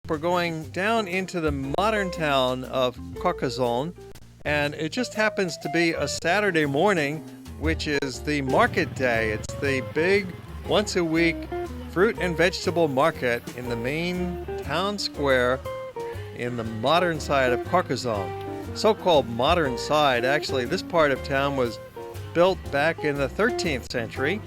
We're going down into the modern town of Carcassonne, and it just happens to be a Saturday morning, which is the market day. It's the big, once-a-week fruit and vegetable market in the main town square in the modern side of Carcassonne. So-called modern side, actually, this part of town was built back in the 13th century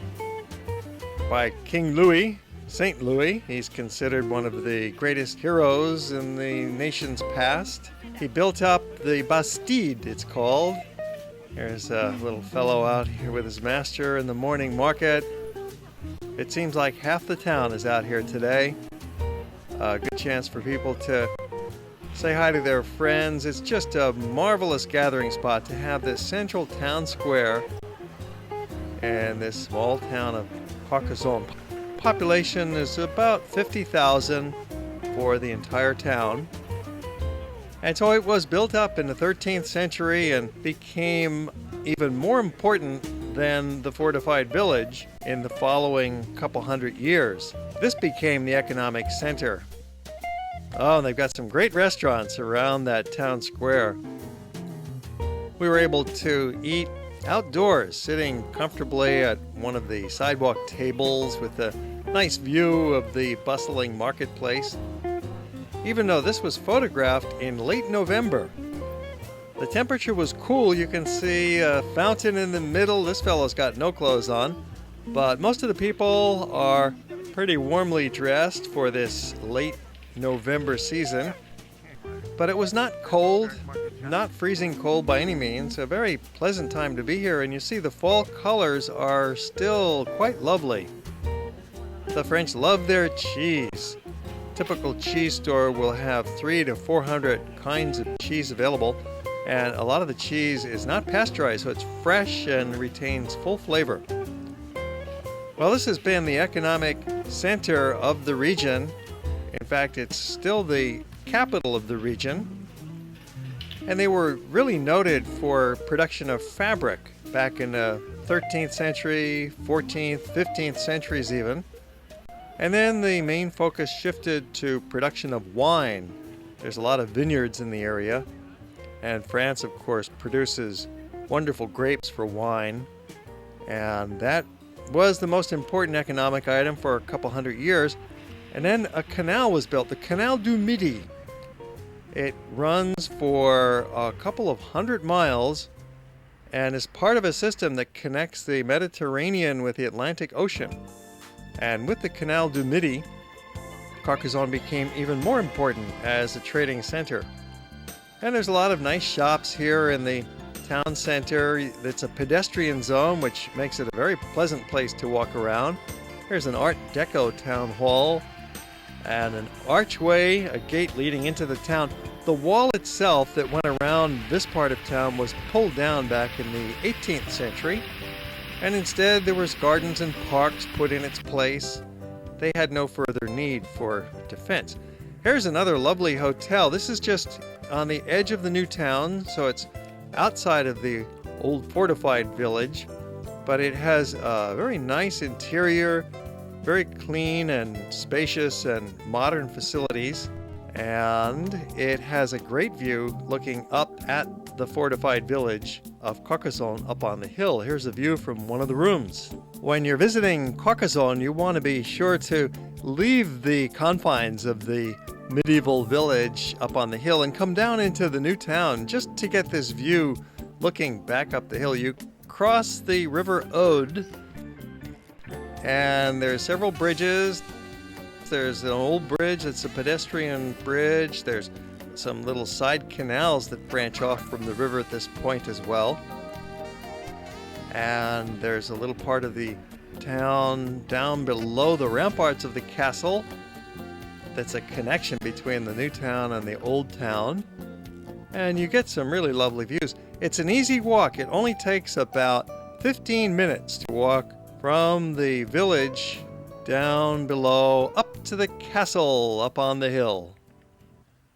by King Louis. Saint Louis. He's considered one of the greatest heroes in the nation's past. He built up the Bastide, it's called. There's a little fellow out here with his master in the morning market. It seems like half the town is out here today. A good chance for people to say hi to their friends. It's just a marvelous gathering spot to have this central town square in this small town of Carcassonne. Population is about 50,000 for the entire town. And so it was built up in the 13th century and became even more important than the fortified village in the following couple hundred years. This became the economic center. Oh, and they've got some great restaurants around that town square. We were able to eat outdoors, sitting comfortably at one of the sidewalk tables with a nice view of the bustling marketplace. Even though this was photographed in late November, the temperature was cool. You can see a fountain in the middle. This fellow's got no clothes on, but most of the people are pretty warmly dressed for this late November season. But it was not cold, not freezing cold by any means. A very pleasant time to be here, and you see the fall colors are still quite lovely. The French love their cheese. Typical cheese store will have 300 to 400 kinds of cheese available, and a lot of the cheese is not pasteurized, so it's fresh and retains full flavor. Well, this has been the economic center of the region. In fact, it's still the capital of the region, and they were really noted for production of fabric back in the 13th century, 14th, 15th centuries even. And then the main focus shifted to production of wine. There's a lot of vineyards in the area, and France, of course, produces wonderful grapes for wine, and that was the most important economic item for a couple hundred years. And then a canal was built, the Canal du Midi. It runs for a couple of 100 miles and is part of a system that connects the Mediterranean with the Atlantic Ocean. And with the Canal du Midi, Carcassonne became even more important as a trading center. And there's a lot of nice shops here in the town center. It's a pedestrian zone, which makes it a very pleasant place to walk around. There's an Art Deco town hall and an archway, a gate leading into the town. The wall itself that went around this part of town was pulled down back in the 18th century, and instead there was gardens and parks put in its place. They had no further need for defense. Here's another lovely hotel. This is just on the edge of the new town, so it's outside of the old fortified village, but it has a very nice interior, very clean and spacious and modern facilities, and it has a great view looking up at the fortified village of Carcassonne up on the hill. Here's a view from one of the rooms. When you're visiting Carcassonne, you want to be sure to leave the confines of the medieval village up on the hill and come down into the new town just to get this view looking back up the hill. You cross the river Aude, and there's several bridges. There's an old bridge that's a pedestrian bridge. There's some little side canals that branch off from the river at this point as well. And there's a little part of the town down below the ramparts of the castle that's a connection between the new town and the old town. And you get some really lovely views. It's an easy walk. It only takes about 15 minutes to walk from the village down below up to the castle up on the hill.